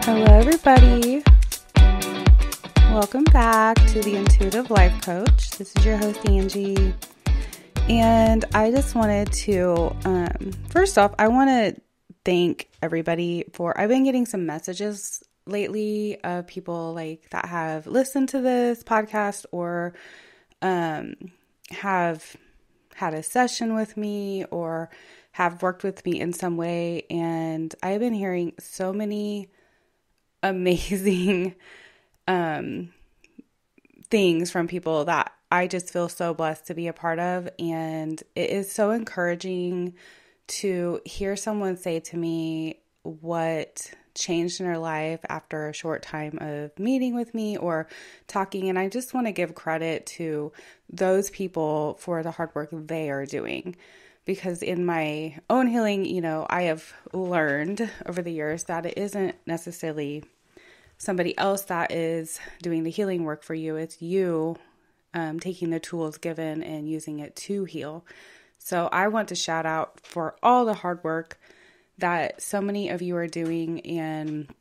Hello, everybody. Welcome back to the Intuitive Life Coach. This is your host, Angie. And I just wanted to, first off, I want to thank everybody I've been getting some messages lately of people like that have listened to this podcast or have had a session with me or have worked with me in some way. And I've been hearing so many amazing things from people that I just feel so blessed to be a part of. And it is so encouraging to hear someone say to me what changed in their life after a short time of meeting with me or talking. And I just want to give credit to those people for the hard work they are doing. Because in my own healing, I have learned over the years that it isn't necessarily somebody else that is doing the healing work for you. It's you taking the tools given and using it to heal. So I want to shout out for all the hard work that so many of you are doing and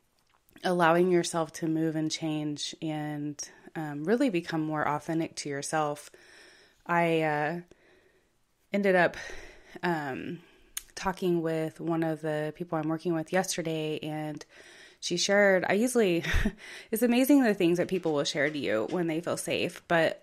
allowing yourself to move and change and really become more authentic to yourself. I ended up talking with one of the people I'm working with yesterday, and she shared, it's amazing the things that people will share to you when they feel safe, but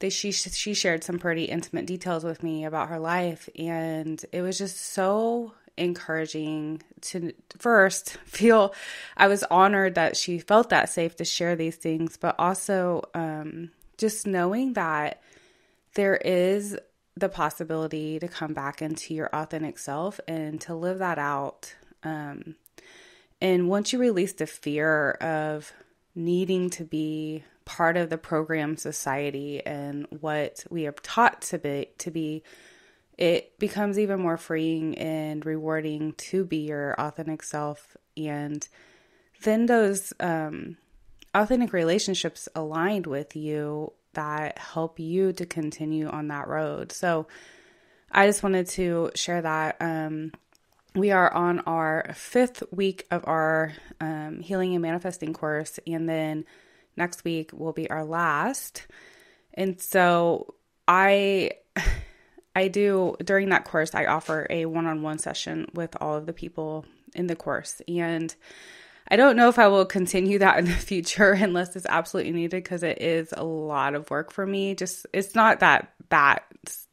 she shared some pretty intimate details with me about her life, and it was just so encouraging to first feel, I was honored that she felt that safe to share these things, but also just knowing that there is the possibility to come back into your authentic self and to live that out. And once you release the fear of needing to be part of the program society and what we are taught to be, it becomes even more freeing and rewarding to be your authentic self. And then those authentic relationships aligned with you that help you to continue on that road. So I just wanted to share that. We are on our 5th week of our healing and manifesting course, and then next week will be our last. And so I do, during that course, I offer a one-on-one session with all of the people in the course. And I don't know if I will continue that in the future unless it's absolutely needed, because it is a lot of work for me. It's not that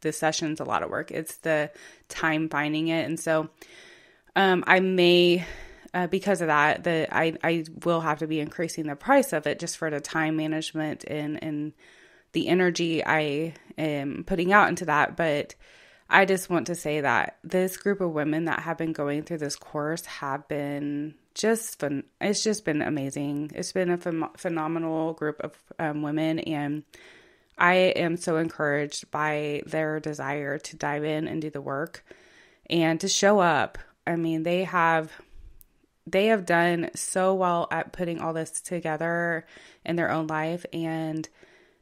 the session's a lot of work. It's the time finding it. And so I may, because of that, I will have to be increasing the price of it just for the time management and the energy I am putting out into that. But I just want to say that this group of women that have been going through this course have been just fun. It's just been amazing. It's been a phenomenal group of women, and I am so encouraged by their desire to dive in and do the work and to show up. I mean, they have done so well at putting all this together in their own life and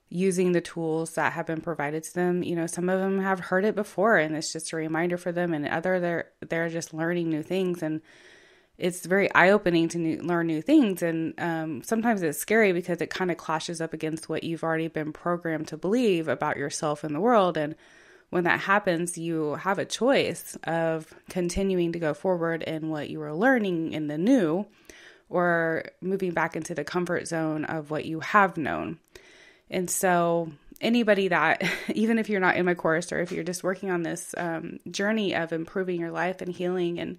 using the tools that have been provided to them. Some of them have heard it before, and it's just a reminder for them, and they're just learning new things, and it's very eye-opening to learn new things. And sometimes it's scary because it kind of clashes up against what you've already been programmed to believe about yourself and the world. And when that happens, you have a choice of continuing to go forward in what you were learning in the new, or moving back into the comfort zone of what you have known. And so anybody that, even if you're not in my course, or if you're just working on this journey of improving your life and healing, and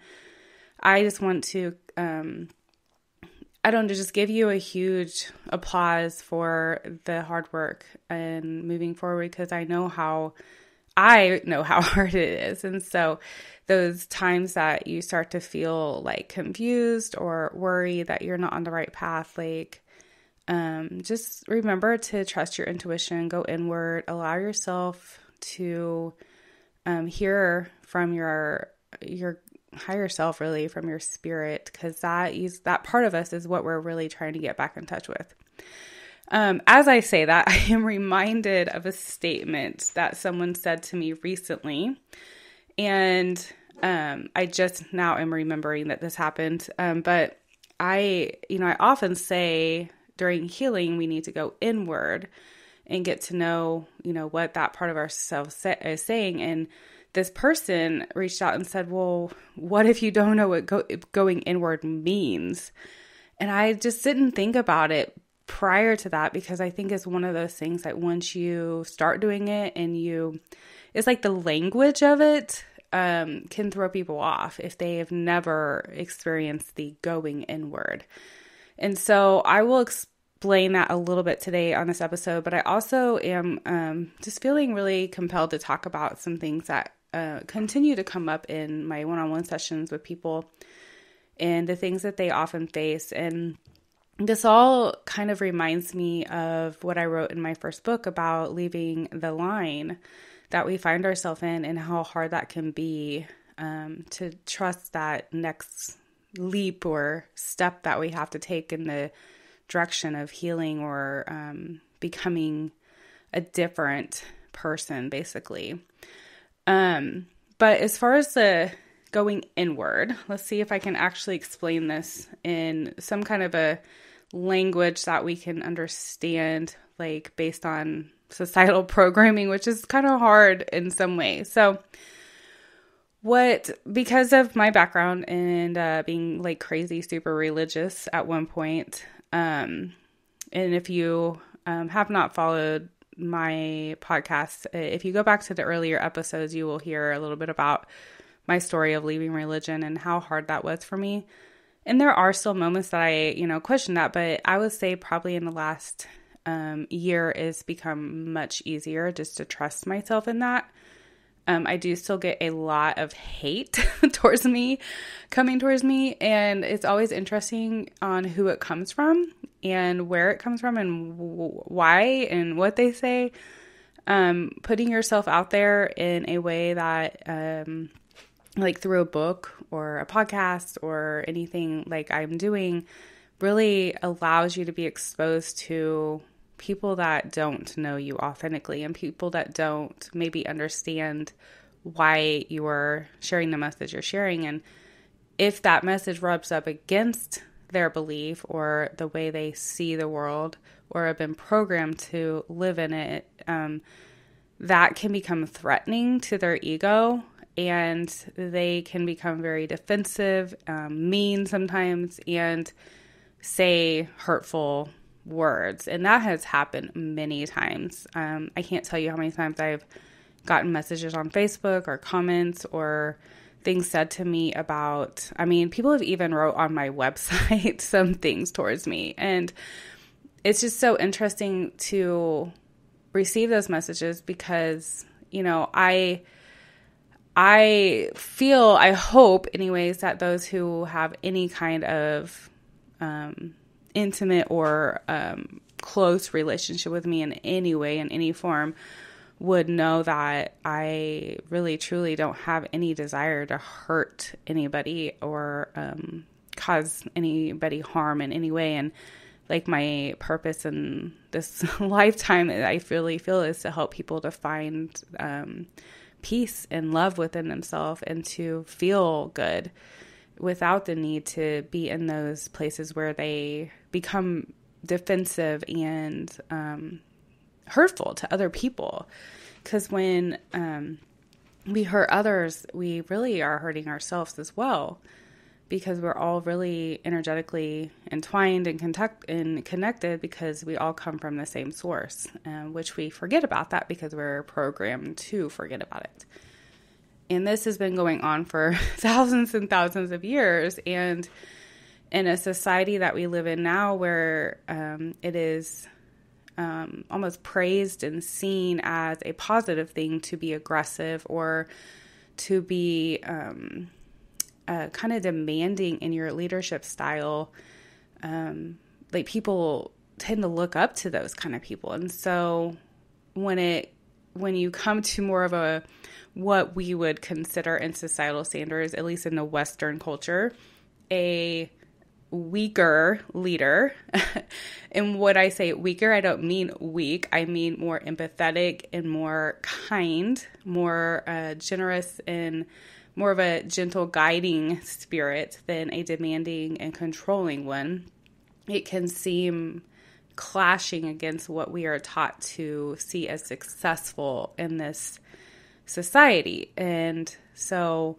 I just want to, just give you a huge applause for the hard work and moving forward, because I know how hard it is. And so those times that you start to feel like confused or worry that you're not on the right path, just remember to trust your intuition, go inward, allow yourself to hear from your higher self, really, from your spirit, because that part of us is what we're really trying to get back in touch with. As I say that, I am reminded of a statement that someone said to me recently, and I just now am remembering that this happened. But I often say during healing, we need to go inward and get to know, what that part of ourselves is saying. And this person reached out and said, well, what if you don't know what going inward means? And I just didn't think about it prior to that, because I think it's one of those things that once you start doing it and it's like the language of it can throw people off if they have never experienced the going inward. And so I will explain that a little bit today on this episode, but I also am just feeling really compelled to talk about some things that continue to come up in my one-on-one sessions with people and the things that they often face. And this all kind of reminds me of what I wrote in my first book about leaving the line that we find ourselves in and how hard that can be to trust that next leap or step that we have to take in the direction of healing or becoming a different person, basically. But as far as the going inward, let's see if I can actually explain this in some kind of a language that we can understand, like based on societal programming, which is kind of hard in some ways. So because of my background and being like crazy, super religious at one point, and if you have not followed my podcast, if you go back to the earlier episodes, you will hear a little bit about my story of leaving religion and how hard that was for me. And there are still moments that I, question that, but I would say probably in the last year it's become much easier just to trust myself in that. I do still get a lot of hate coming towards me, and it's always interesting on who it comes from and where it comes from and why and what they say. Putting yourself out there in a way that, like through a book or a podcast or anything like I'm doing, really allows you to be exposed to people that don't know you authentically and people that don't maybe understand why you are sharing the message you're sharing. And if that message rubs up against their belief or the way they see the world or have been programmed to live in it, that can become threatening to their ego, and they can become very defensive, mean sometimes, and say hurtful words. And that has happened many times. I can't tell you how many times I've gotten messages on Facebook or comments or things said to me about, people have even wrote on my website some things towards me. And it's just so interesting to receive those messages because, I hope anyways, that those who have any kind of intimate or close relationship with me in any way, in any form, would know that I really, truly don't have any desire to hurt anybody or cause anybody harm in any way. And like my purpose in this lifetime, I really feel is to help people to find peace and love within themselves and to feel good without the need to be in those places where they become defensive and hurtful to other people. Because when we hurt others, we really are hurting ourselves as well, because we're all really energetically entwined and connected because we all come from the same source, which we forget about that because we're programmed to forget about it. And this has been going on for thousands and thousands of years. And in a society that we live in now where it is almost praised and seen as a positive thing to be aggressive or to be kind of demanding in your leadership style, like people tend to look up to those kind of people. And so when you come to more of what we would consider in societal standards, at least in the Western culture, a weaker leader. And when I say weaker, I don't mean weak. I mean more empathetic and more kind, more generous, and more of a gentle guiding spirit than a demanding and controlling one. It can seem clashing against what we are taught to see as successful in this society. And so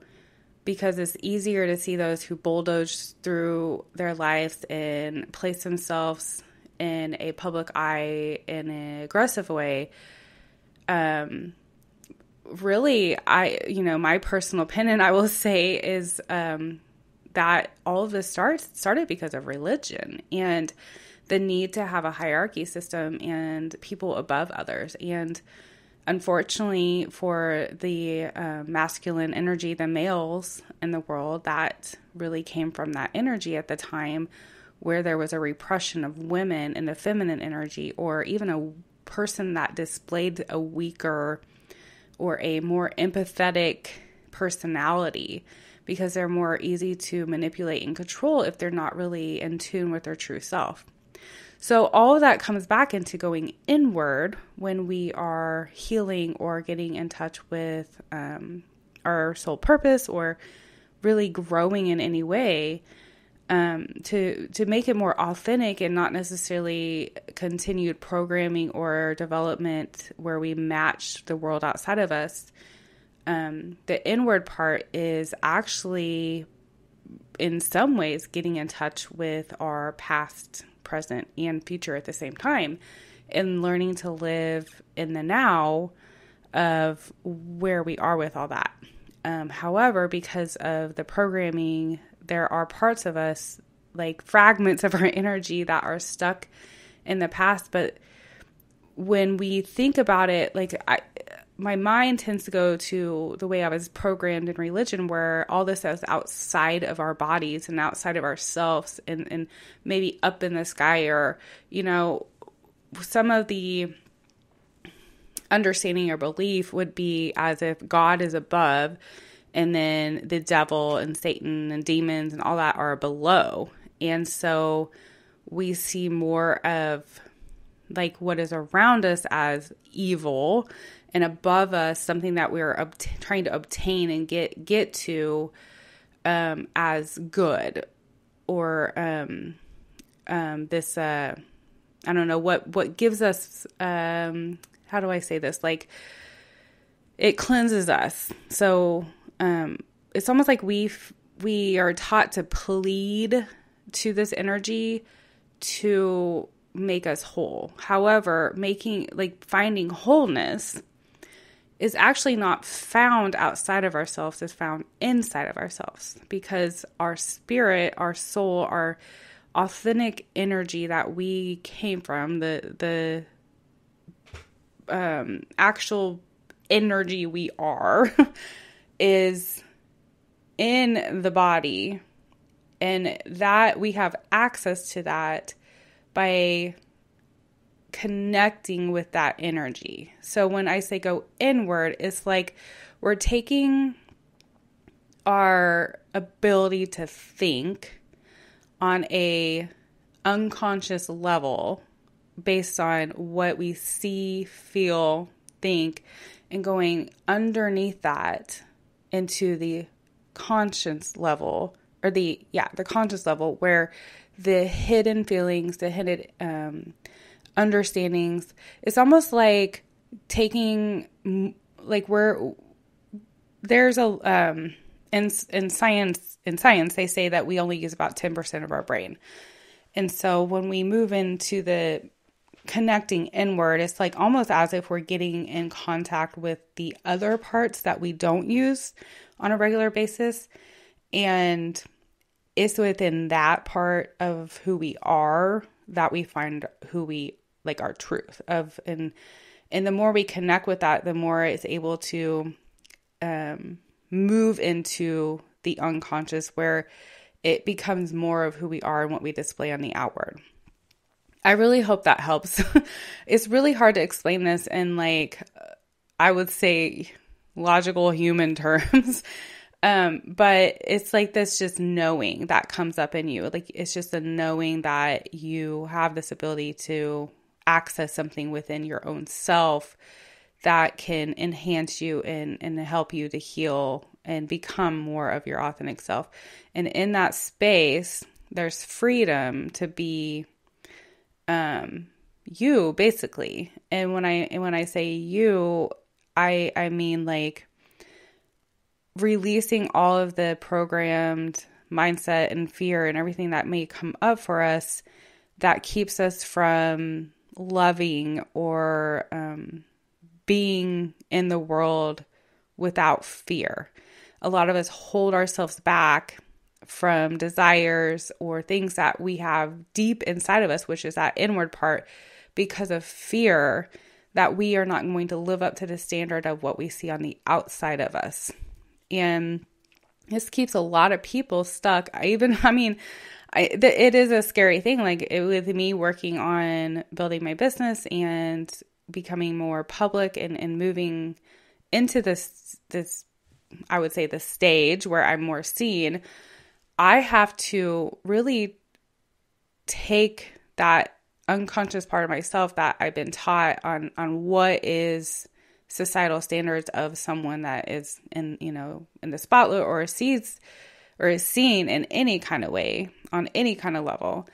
because it's easier to see those who bulldoze through their lives and place themselves in a public eye in an aggressive way, really, my personal opinion, I will say, is that all of this started because of religion and the need to have a hierarchy system and people above others. And unfortunately for the masculine energy, the males in the world, that really came from that energy at the time where there was a repression of women and the feminine energy, or even a person that displayed a weaker or a more empathetic personality, because they're more easy to manipulate and control if they're not really in tune with their true self. So all of that comes back into going inward when we are healing or getting in touch with our soul purpose, or really growing in any way, to make it more authentic and not necessarily continued programming or development where we match the world outside of us. The inward part is actually, in some ways, getting in touch with our past, present, and future at the same time, and learning to live in the now of where we are with all that. However, because of the programming, there are parts of us, like fragments of our energy, that are stuck in the past. But when we think about it, my mind tends to go to the way I was programmed in religion, where all this is outside of our bodies and outside of ourselves, and maybe up in the sky, or, some of the understanding or belief would be as if God is above, and then the devil and Satan and demons and all that are below. And so we see more of what is around us as evil, and above us something that we're trying to obtain and get to as good, or this I don't know what gives us, how do I say this, it cleanses us. So it's almost like we are taught to plead to this energy to make us whole. However, finding wholeness is actually not found outside of ourselves, it's found inside of ourselves, because our spirit, our soul, our authentic energy that we came from, the actual energy we are, is in the body, and that we have access to that by connecting with that energy. So when I say go inward, it's like we're taking our ability to think on a unconscious level based on what we see, feel, think, and going underneath that into the conscious level, or the conscious level, where the hidden feelings, the hidden understandings, it's almost like taking, there's a in science they say that we only use about 10% of our brain. And so when we move into the connecting inward, it's like almost as if we're getting in contact with the other parts that we don't use on a regular basis. And it's within that part of who we are that we find who we, our truth of. And the more we connect with that, the more it's able to move into the unconscious, where it becomes more of who we are and what we display on the outward. I really hope that helps. It's really hard to explain this in, I would say, logical human terms. But it's like this just knowing that comes up in you. Like it's just a knowing that you have this ability to access something within your own self that can enhance you and help you to heal and become more of your authentic self. And in that space, there's freedom to be you, basically. And when I say you, I mean like releasing all of the programmed mindset and fear and everything that may come up for us that keeps us from loving or being in the world without fear. A lot of us hold ourselves back from desires or things that we have deep inside of us, which is that inward part, because of fear that we are not going to live up to the standard of what we see on the outside of us. And this keeps a lot of people stuck. It is a scary thing. Like with me working on building my business and becoming more public and moving into this, I would say, the stage where I'm more seen, I have to really take that unconscious part of myself that I've been taught on what is societal standards of someone that is in the spotlight or sees or is seen in any kind of way, on any kind of level.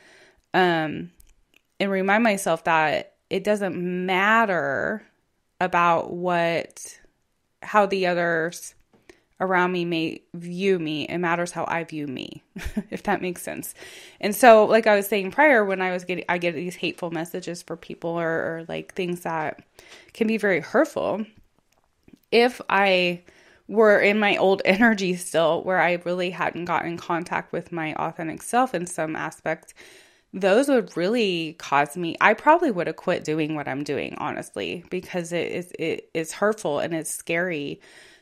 And remind myself that it doesn't matter about how the others around me may view me. It matters how I view me, if that makes sense. And so, like I was saying prior, when I get these hateful messages for people or like things that can be very hurtful. If I were in my old energy still, where I really hadn't gotten in contact with my authentic self in some aspects, those would really cause me, I probably would have quit doing what I'm doing, honestly, because it is hurtful and it's scary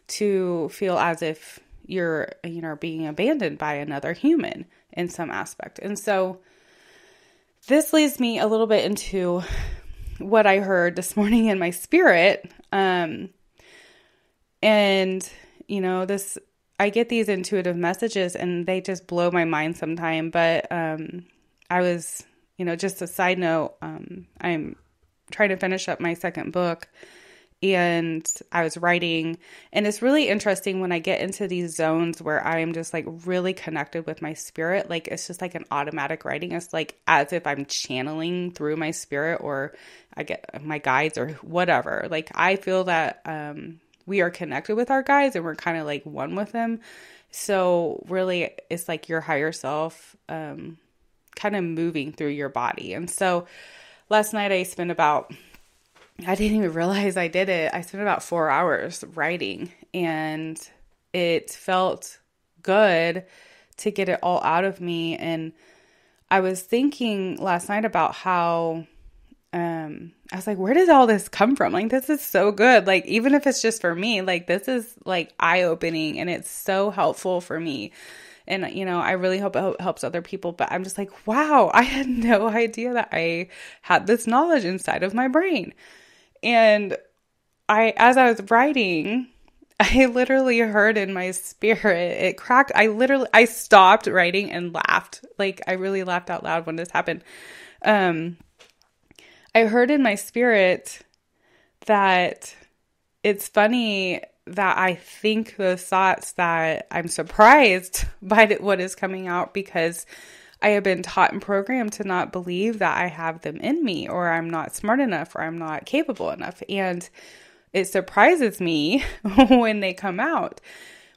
to feel as if you're being abandoned by another human in some aspect. And so this leads me a little bit into what I heard this morning in my spirit. I get these intuitive messages and they just blow my mind sometime. But I was, just a side note, I'm trying to finish up my second book and I was writing, and it's really interesting when I get into these zones where I'm just like really connected with my spirit. Like it's just like an automatic writing. It's like as if I'm channeling through my spirit, or I get my guides or whatever. Like I feel that we are connected with our guides and we're kind of like one with them. So really it's like your higher self kind of moving through your body. And so last night I didn't even realize I did it. I spent about 4 hours writing, and it felt good to get it all out of me. And I was thinking last night about how, I was like, where did all this come from? Like, this is so good. Like, even if it's just for me, like, this is like eye-opening and it's so helpful for me. And, I really hope it helps other people, but I'm just like, wow, I had no idea that I had this knowledge inside of my brain. And as I was writing, I literally heard in my spirit, it cracked. I stopped writing and laughed. Like I really laughed out loud when this happened. I heard in my spirit that it's funny that I think those thoughts, that I'm surprised by what is coming out, because I have been taught and programmed to not believe that I have them in me, or I'm not smart enough, or I'm not capable enough. And it surprises me when they come out,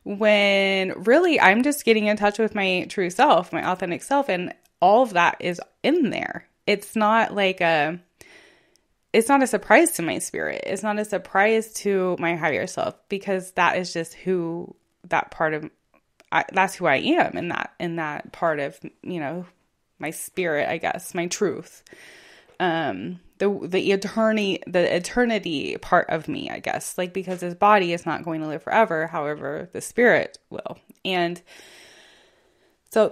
when really I'm just getting in touch with my true self, my authentic self, and all of that is in there. It's not it's not a surprise to my spirit. It's not a surprise to my higher self, because that is just that's who I am in that part of, my spirit, I guess, my truth. The eternity part of me, I guess, like, because this body is not going to live forever. However, the spirit will. And so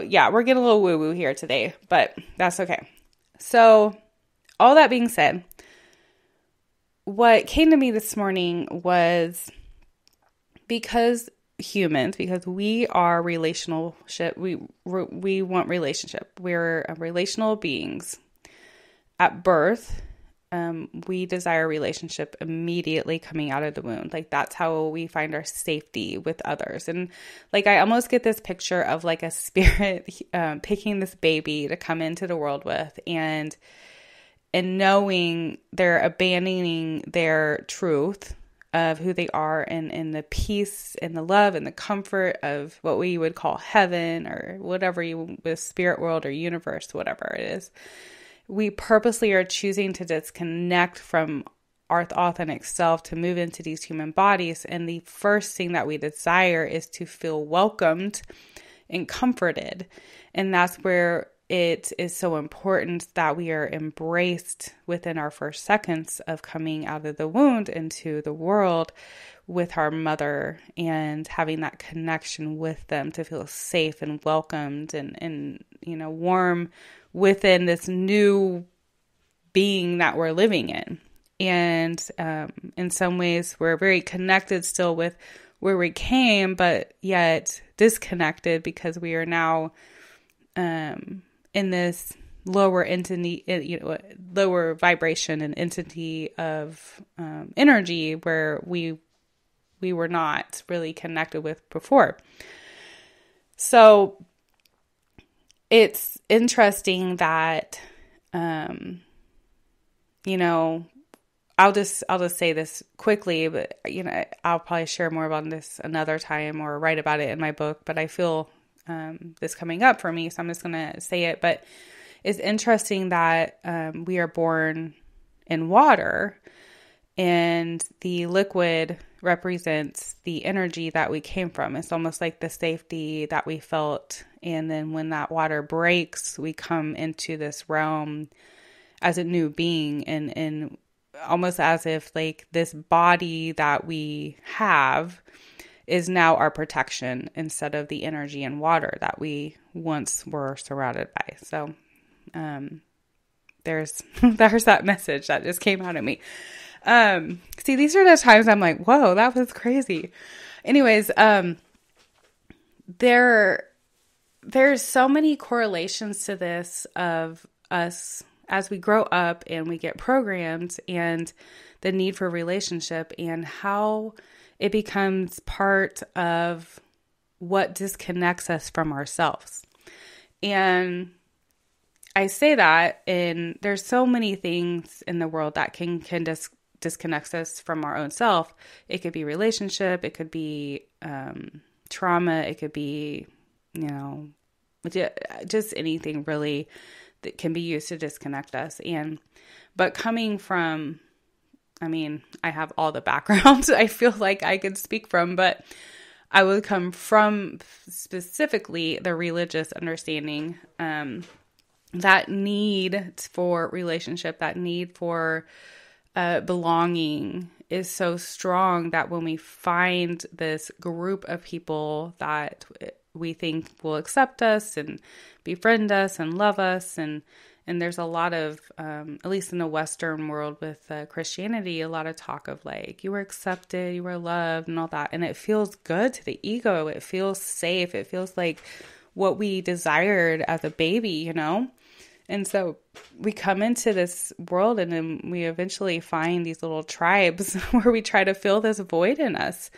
yeah, we're getting a little woo woo here today, but that's okay. So all that being said, what came to me this morning was, because humans, because we are relationship, we want relationship. We're relational beings. At birth, we desire relationship immediately coming out of the womb. Like that's how we find our safety with others. And like I almost get this picture of like a spirit picking this baby to come into the world with, and knowing they're abandoning their truth of who they are, and the peace and the love and the comfort of what we would call heaven, or whatever the spirit world or universe, whatever it is. We purposely are choosing to disconnect from our authentic self to move into these human bodies. And the first thing that we desire is to feel welcomed and comforted. And that's where it is so important that we are embraced within our first seconds of coming out of the womb into the world with our mother, and having that connection with them to feel safe and welcomed and warm within this new being that we're living in. And in some ways, we're very connected still with where we came, but yet disconnected because we are now in this lower entity, lower vibration and entity of energy where we were not really connected with before. So it's interesting that, I'll just say this quickly, but, I'll probably share more about this another time or write about it in my book, but I feel this coming up for me, so I'm just going to say it. But it's interesting that we are born in water, and the liquid represents the energy that we came from. It's almost like the safety that we felt. And then when that water breaks, we come into this realm as a new being, and almost as if like this body that we have is now our protection instead of the energy and water that we once were surrounded by. So there's that message that just came out of me. See, these are the times I'm like, whoa, that was crazy. Anyways, there's so many correlations to this of us as we grow up and we get programmed, and the need for relationship, and how it becomes part of what disconnects us from ourselves. And I say that, and there's so many things in the world that can disconnect us from our own self. It could be relationship, it could be trauma, it could be, just anything really that can be used to disconnect us. But coming from, I have all the background I feel like I could speak from, but I would come from specifically the religious understanding, that need for relationship, that need for belonging is so strong that when we find this group of people that we think will accept us and befriend us and love us, and there's a lot of, at least in the Western world with Christianity, a lot of talk of like, you were accepted, you were loved and all that. And it feels good to the ego. It feels safe. It feels like what we desired as a baby, And so we come into this world, and then we eventually find these little tribes where we try to fill this void in us,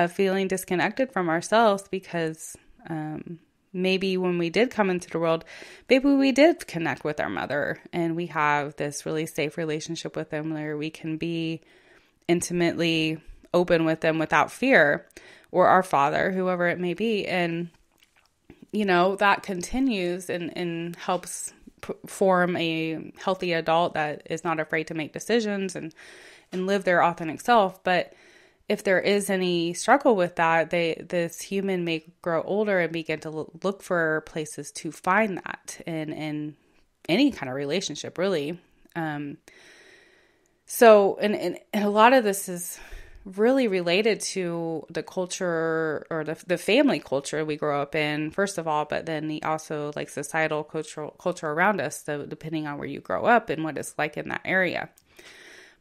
feeling disconnected from ourselves, because maybe when we did come into the world, maybe we did connect with our mother, and we have this really safe relationship with them where we can be intimately open with them without fear, or our father, whoever it may be. And, that continues and helps form a healthy adult that is not afraid to make decisions and live their authentic self. But if there is any struggle with that, this human may grow older and begin to look for places to find that in any kind of relationship, really. So, and a lot of this is really related to the culture, or the family culture we grow up in, first of all, but then also like societal culture around us, so depending on where you grow up and what it's like in that area.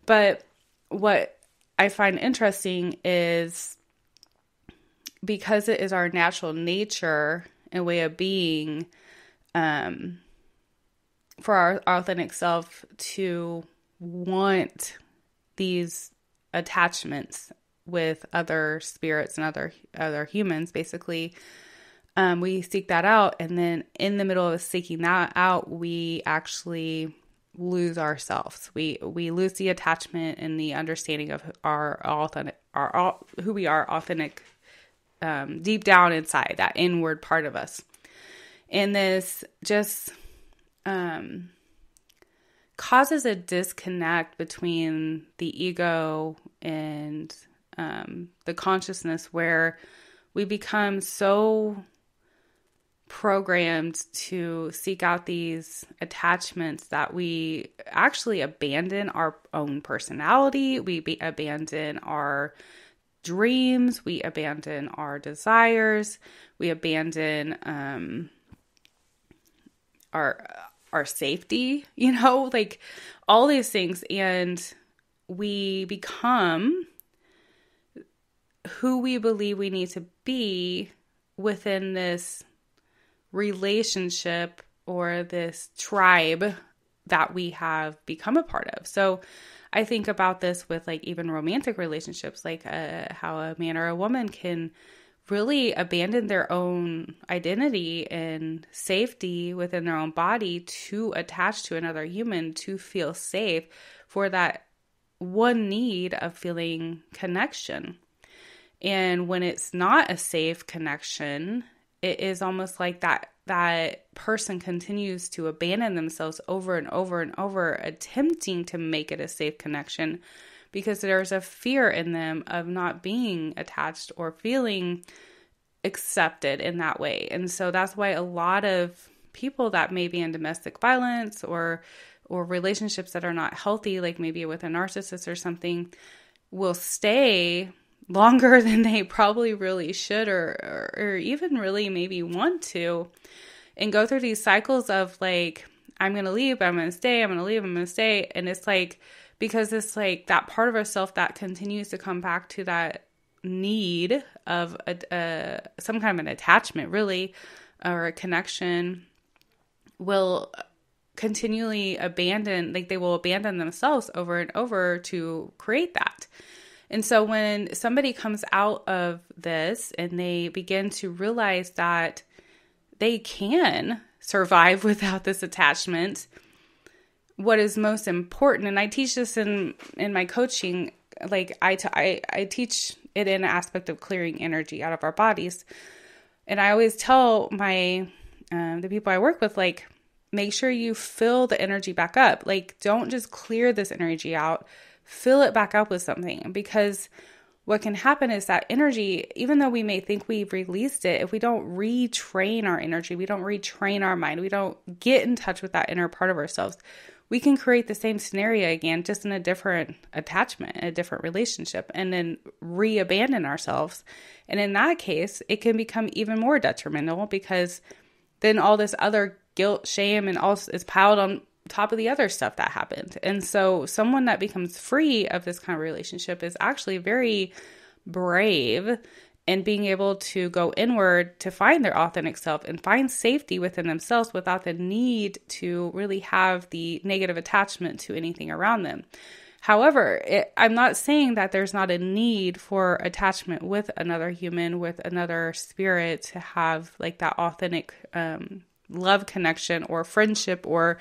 But what I find interesting is because it is our natural nature and way of being, for our authentic self to want these attachments with other spirits and other humans, basically, we seek that out. And then in the middle of seeking that out, we actually lose ourselves. We lose the attachment and the understanding of who we are authentic, deep down inside, that inward part of us. And this just causes a disconnect between the ego and the consciousness, where we become so programmed to seek out these attachments that we actually abandon our own personality. We abandon our dreams. We abandon our desires. We abandon our safety, like all these things. And we become who we believe we need to be within this relationship or this tribe that we have become a part of. So I think about this with like even romantic relationships, like how a man or a woman can really abandon their own identity and safety within their own body to attach to another human, to feel safe, for that one need of feeling connection. And when it's not a safe connection, it is almost like that person continues to abandon themselves over and over and over, attempting to make it a safe connection, because there's a fear in them of not being attached or feeling accepted in that way. And so that's why a lot of people that may be in domestic violence or relationships that are not healthy, like maybe with a narcissist or something, will stay longer than they probably really should or even really maybe want to, and go through these cycles of like, I'm going to leave, but I'm going to stay, I'm going to leave, I'm going to stay. And it's like, because it's like that part of ourself that continues to come back to that need of some kind of an attachment, really, or a connection, will continually abandon, like they will abandon themselves over and over to create that. And so when somebody comes out of this and they begin to realize that they can survive without this attachment, what is most important, and I teach this in my coaching, like I teach it in an aspect of clearing energy out of our bodies. And I always tell the people I work with, like, make sure you fill the energy back up. Like, don't just clear this energy out, fill it back up with something, because what can happen is that energy, even though we may think we've released it, if we don't retrain our energy, we don't retrain our mind, we don't get in touch with that inner part of ourselves, we can create the same scenario again, just in a different attachment, a different relationship, and then re-abandon ourselves. And in that case, it can become even more detrimental, because then all this other guilt, shame, and all is piled on top of the other stuff that happened. And so someone that becomes free of this kind of relationship is actually very brave in being able to go inward to find their authentic self and find safety within themselves without the need to really have the negative attachment to anything around them. However, I'm not saying that there's not a need for attachment with another human, with another spirit, to have like that authentic love connection or friendship or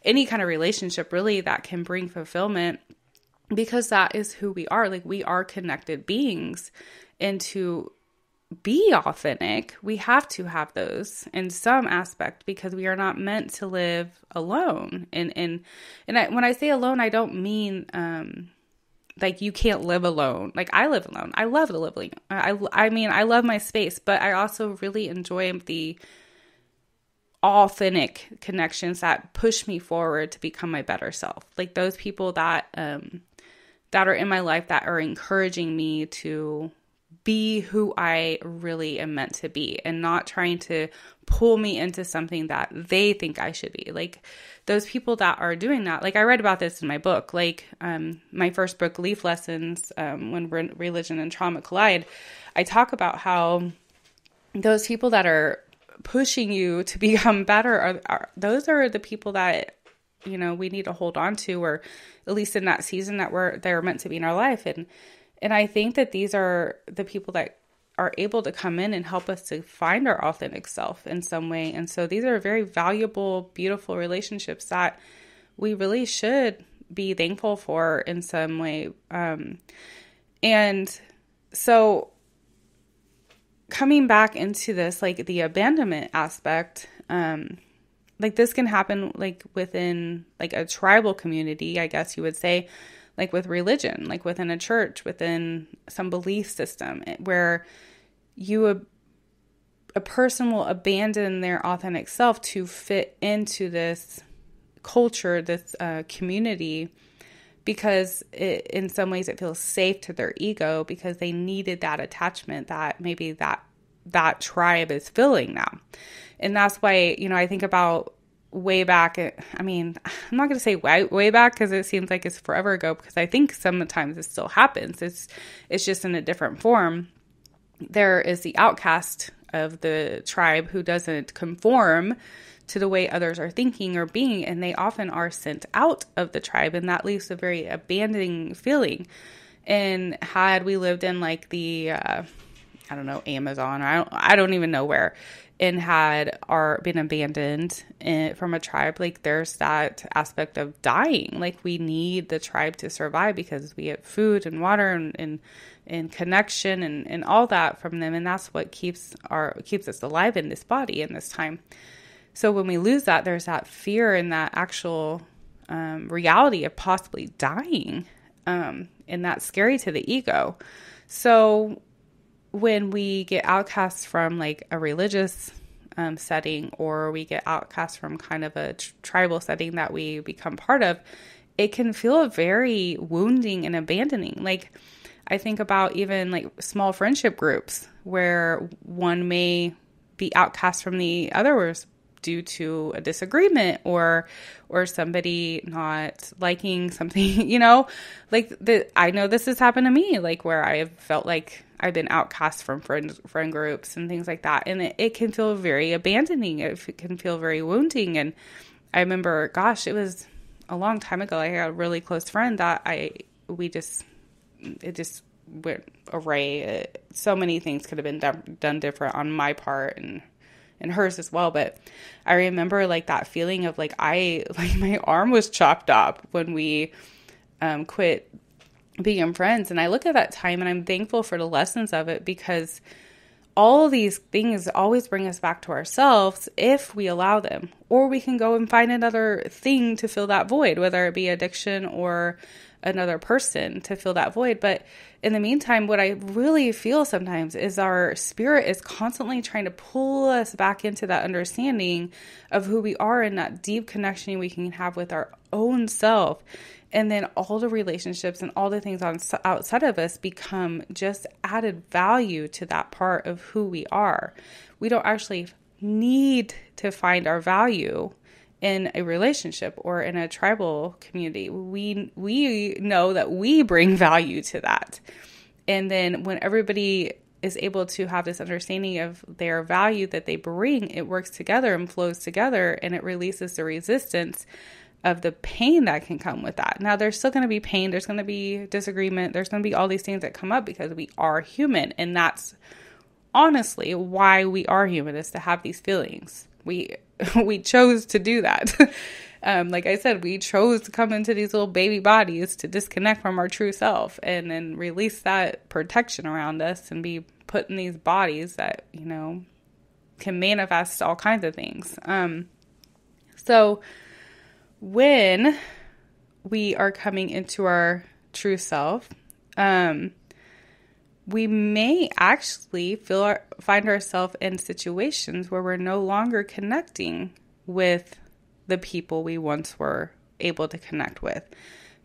any kind of relationship really that can bring fulfillment, because that is who we are. Like, we are connected beings, and to be authentic, we have to have those in some aspect, because we are not meant to live alone. And when I say alone, I don't mean like you can't live alone. Like, I live alone. I love the living. I mean, I love my space, but I also really enjoy the authentic connections that push me forward to become my better self. Like those people that are in my life that are encouraging me to be who I really am meant to be and not trying to pull me into something that they think I should be. Like those people that are doing that, like I read about this in my book, like my first book, Leaf Lessons, When Religion and Trauma Collide, I talk about how those people that are pushing you to become better those are the people that, you know, we need to hold on to, or at least in that season that they're meant to be in our life. And I think that these are the people that are able to come in and help us to find our authentic self in some way. And so these are very valuable, beautiful relationships that we really should be thankful for in some way. And so coming back into this, like the abandonment aspect, like this can happen like within like a tribal community, I guess you would say, like with religion, like within a church, within some belief system where a person will abandon their authentic self to fit into this culture, this community, because in some ways it feels safe to their ego because they needed that attachment that maybe that tribe is filling now. And that's why, you know, I think about way back, I mean, I'm not going to say way back because it seems like it's forever ago, because I think sometimes it still happens. It's just in a different form. There is the outcast of the tribe who doesn't conform to the way others are thinking or being, and they often are sent out of the tribe, and that leaves a very abandoning feeling. And had we lived in like the, I don't know, Amazon, or I don't even know where, and had been abandoned from a tribe, like there's that aspect of dying. Like we need the tribe to survive because we get food and water and connection and all that from them. And that's what keeps us alive in this body in this time. So when we lose that, there's that fear and that actual reality of possibly dying. And that's scary to the ego. So when we get outcast from like a religious setting, or we get outcast from kind of a tribal setting that we become part of, it can feel very wounding and abandoning. Like I think about even like small friendship groups where one may be outcast from the others due to a disagreement or somebody not liking something, you know, like I know this has happened to me, like where I have felt like I've been outcast from friend groups and things like that. And it can feel very abandoning. It can feel very wounding. And I remember, gosh, it was a long time ago. I had a really close friend that it just went awry. So many things could have been done different on my part and hers as well. But I remember like that feeling of like my arm was chopped up when we quit being friends. And I look at that time and I'm thankful for the lessons of it, because all of these things always bring us back to ourselves if we allow them. Or we can go and find another thing to fill that void, whether it be addiction or another person to fill that void. But in the meantime, what I really feel sometimes is our spirit is constantly trying to pull us back into that understanding of who we are and that deep connection we can have with our own self. And then all the relationships and all the things outside of us become just added value to that part of who we are. We don't actually need to find our value in a relationship or in a tribal community. We know that we bring value to that. And then when everybody is able to have this understanding of their value that they bring, it works together and flows together, and it releases the resistance of the pain that can come with that. Now, there's still going to be pain. There's going to be disagreement. There's going to be all these things that come up because we are human. And that's honestly why we are human, is to have these feelings. We chose to do that. Like I said, we chose to come into these little baby bodies to disconnect from our true self and then release that protection around us and be put in these bodies that, you know, can manifest all kinds of things. So when we are coming into our true self, we may actually find ourselves in situations where we're no longer connecting with the people we once were able to connect with,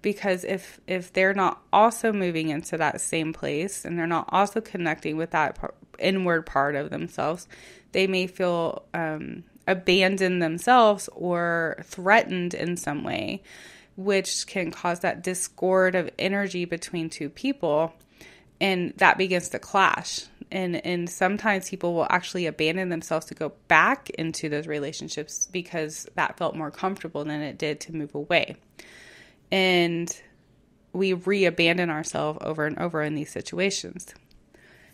because if they're not also moving into that same place and they're not also connecting with that inward part of themselves, they may feel abandoned themselves or threatened in some way, which can cause that discord of energy between two people, and that begins to clash. And sometimes people will actually abandon themselves to go back into those relationships because that felt more comfortable than it did to move away. And we re-abandon ourselves over and over in these situations.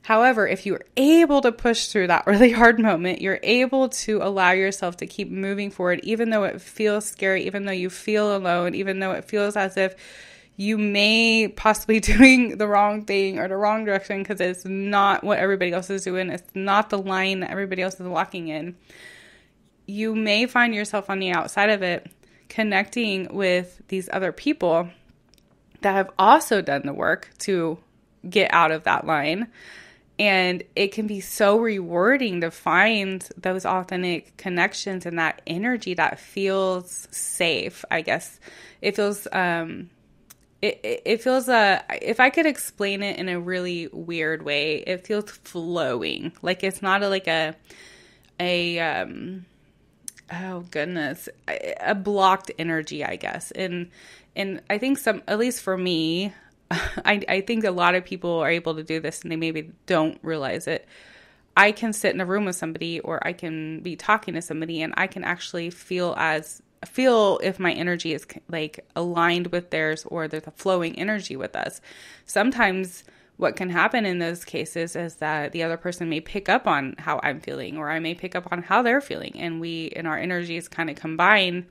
However, if you're able to push through that really hard moment, you're able to allow yourself to keep moving forward, even though it feels scary, even though you feel alone, even though it feels as if you may possibly be doing the wrong thing or the wrong direction because it's not what everybody else is doing. It's not the line that everybody else is walking in. You may find yourself on the outside of it, connecting with these other people that have also done the work to get out of that line. And it can be so rewarding to find those authentic connections and that energy that feels safe, I guess. It feels, it feels, if I could explain it in a really weird way, it feels flowing. Like it's not oh goodness, a blocked energy, I guess. And I think at least for me, I think a lot of people are able to do this and they maybe don't realize it. I can sit in a room with somebody, or I can be talking to somebody, and I can actually feel if my energy is like aligned with theirs, or there's a flowing energy with us. Sometimes what can happen in those cases is that the other person may pick up on how I'm feeling, or I may pick up on how they're feeling, and our energies kind of combine.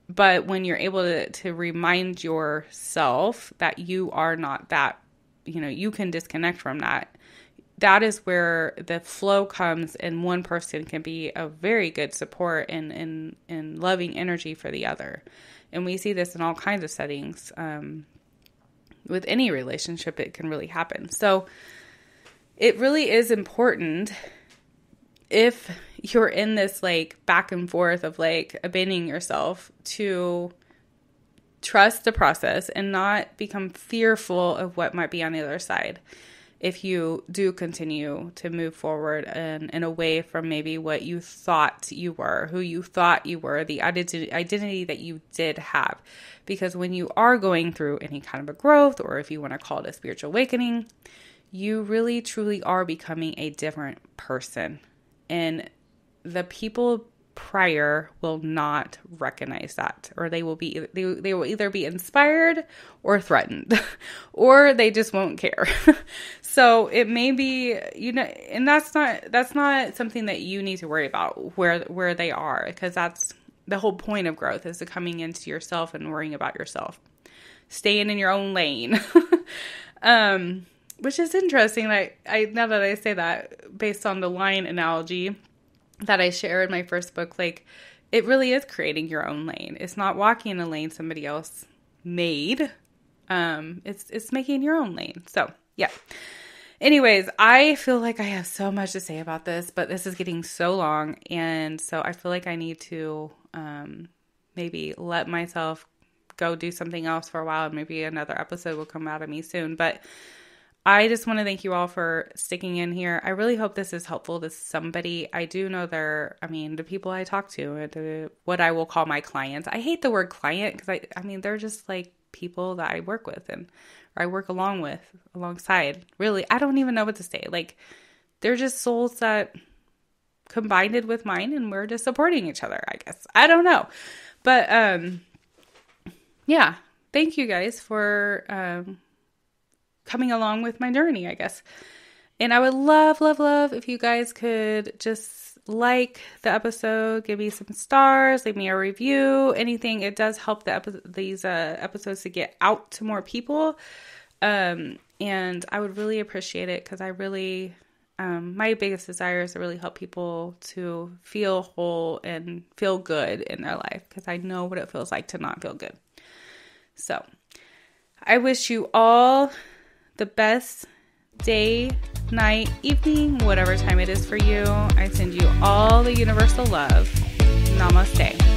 But when you're able to remind yourself that you are not that, you can disconnect from that. That is where the flow comes, and one person can be a very good support and loving energy for the other. And we see this in all kinds of settings. With any relationship, it can really happen. So it really is important, if you're in this like back and forth of like abandoning yourself, to trust the process and not become fearful of what might be on the other side. If you do continue to move forward and away from maybe what you thought you were, who you thought you were, the identity that you did have. Because when you are going through any kind of a growth, or if you want to call it a spiritual awakening, you really truly are becoming a different person. And the people prior will not recognize that, or they will either be inspired or threatened, or they just won't care. So it may be, and that's not something that you need to worry about where they are, because that's the whole point of growth, is to coming into yourself and worrying about yourself, staying in your own lane. Which is interesting. Now that I say that, based on the line analogy that I share in my first book, like, it really is creating your own lane. It's not walking in a lane somebody else made. It's making your own lane. So yeah. Anyways, I feel like I have so much to say about this, but this is getting so long. And so I feel like I need to maybe let myself go do something else for a while. And maybe another episode will come out of me soon. But I just want to thank you all for sticking in here. I really hope this is helpful to somebody. I do know the people I talk to, what I will call my clients. I hate the word client because they're just like people that I work with or I work alongside. Really, I don't even know what to say. Like, they're just souls that combined with mine, and we're just supporting each other, I guess. I don't know. But yeah, thank you guys for coming along with my journey, I guess. And I would love, love, love if you guys could just like the episode, give me some stars, leave me a review, anything. It does help these episodes to get out to more people. And I would really appreciate it, because I really, my biggest desire is to really help people to feel whole and feel good in their life, because I know what it feels like to not feel good. So I wish you all the best day, night, evening, whatever time it is for you. I send you all the universal love. Namaste.